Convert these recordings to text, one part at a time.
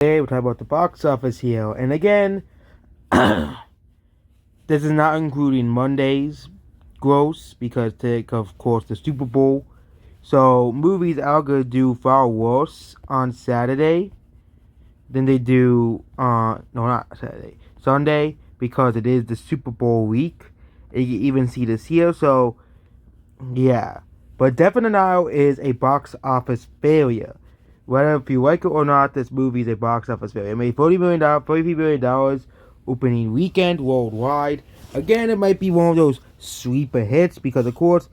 Today we're talking about the box office here, and again, this is not including Monday's gross because, of course, the Super Bowl. So movies are gonna do far worse on Saturday than they do on not Saturday, Sunday, because it is the Super Bowl week. And you can even see this here. So yeah, but Death on the Nile is a box office failure. Whether if you like it or not, this movie is a box office failure. It made $43 million opening weekend worldwide. Again, it might be one of those sleeper hits because, of course,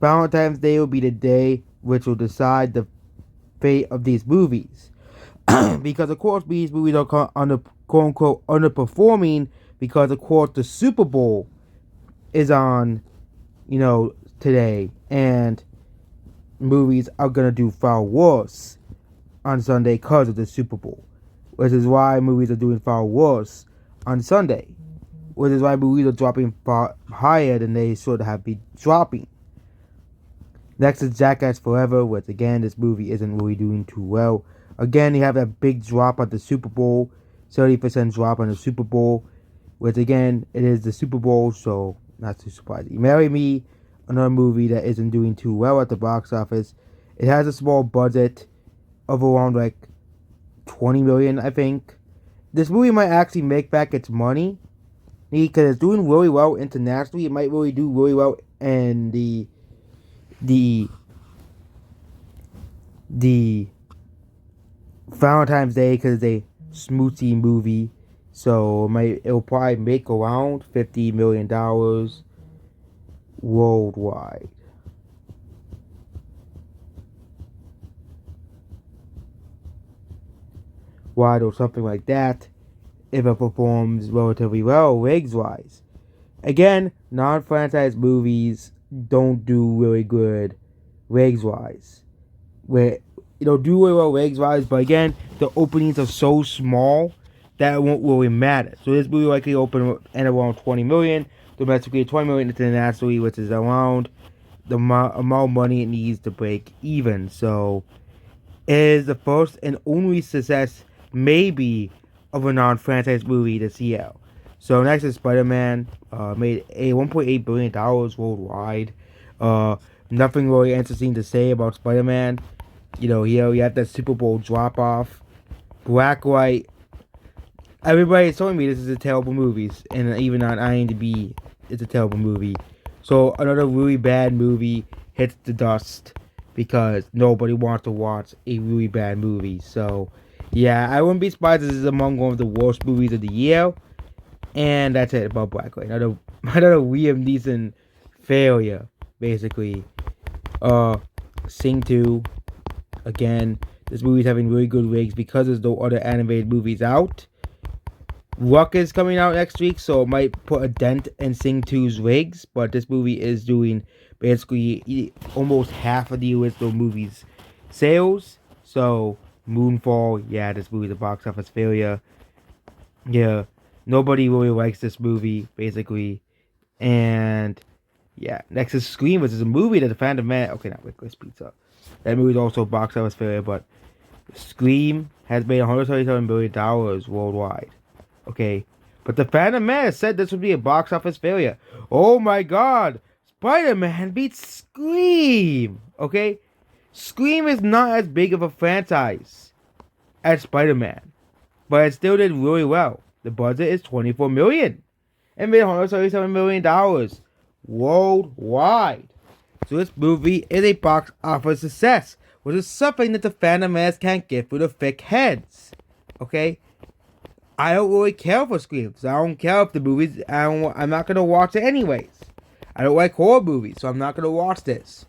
Valentine's Day will be the day which will decide the fate of these movies. Because, of course, these movies are quote unquote underperforming because, of course, the Super Bowl is on, today, and movies are gonna do far worse on Sunday because of the Super Bowl, which is why movies are doing far worse on Sunday, which is why movies are dropping far higher than they should have been dropping. Next is Jackass Forever, which again, this movie isn't really doing too well. Again, you have that big drop at the Super Bowl, 30% drop on the Super Bowl, which again, it is the Super Bowl, so not too surprising. Marry Me, another movie that isn't doing too well at the box office. It has a small budget of around like 20 million, I think. This movie might actually make back its money because it's doing really well internationally. It might really do really well in the Valentine's Day because it's a smoothie movie. So it'll probably make around $50 million worldwide. Wide or something like that if it performs relatively well rigs-wise. Again, non-franchise movies don't do really good rigs-wise. Where it'll do really well rigs-wise, but again, the openings are so small that it won't really matter. So this movie likely open at around 20 million, domestically 20 million internationally, which is around the amount of money it needs to break even. So it is the first and only success maybe of a non-franchise movie this year. So next is Spider-Man. Made a $1.8 billion worldwide. Nothing really interesting to say about Spider-Man. Here you have that Super Bowl drop-off. Blacklight. Everybody's telling me this is a terrible movie, and even on IMDb, it's a terrible movie. So another really bad movie hits the dust because nobody wants to watch a really bad movie. So yeah, I wouldn't be surprised if this is among one of the worst movies of the year. And that's it about Blacklight. Another Liam Neeson failure, basically. Sing 2. Again, this movie's having really good rigs because there's no other animated movies out. Ruck is coming out next week, so it might put a dent in Sing 2's rigs, but this movie is doing basically almost half of the original movie's sales. So, Moonfall, yeah, this movie's a box office failure. Yeah, nobody really likes this movie, basically. And, yeah, next is Scream, which is a movie that the Phantom Man... Okay, not Licorice Pizza. That movie is also a box office failure, but Scream has made $137 million worldwide. Okay, but the Phantom Man said this would be a box office failure. Oh my god, Spider-Man beats Scream. Okay, Scream is not as big of a franchise as Spider-Man, but it still did really well. The budget is $24 million and made $137 million worldwide. So this movie is a box office success, which is something that the Phantom Man can't get through the thick heads. Okay. I don't really care for Scream, so I don't care if the movies. I'm not gonna watch it anyways. I don't like horror movies, so I'm not gonna watch this.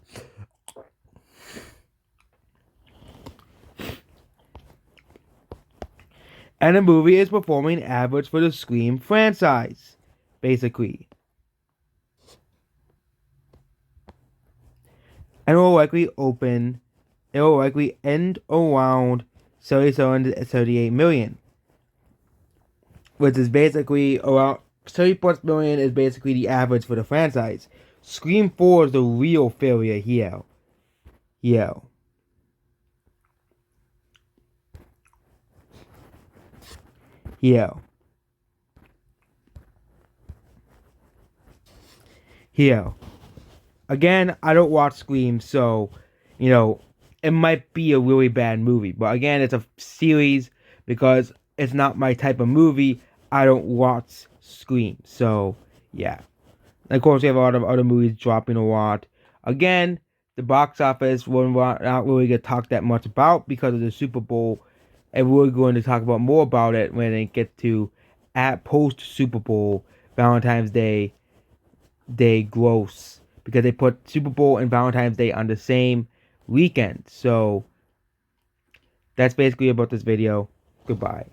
And the movie is performing average for the Scream franchise, basically. And it will likely end around 37 to 38 million. Which is basically around 30 plus million is basically the average for the franchise. Scream 4 is the real failure here. Yeah. Here. Here. Again, I don't watch Scream, so, it might be a really bad movie. But again, it's a series because it's not my type of movie. I don't watch Scream, so, yeah. And of course, we have a lot of other movies dropping a lot. Again, the box office we're not really going to talk that much about because of the Super Bowl. And we're going to talk about more about it when it gets to at post Super Bowl Valentine's Day gross, because they put Super Bowl and Valentine's Day on the same weekend. So that's basically about this video. Goodbye.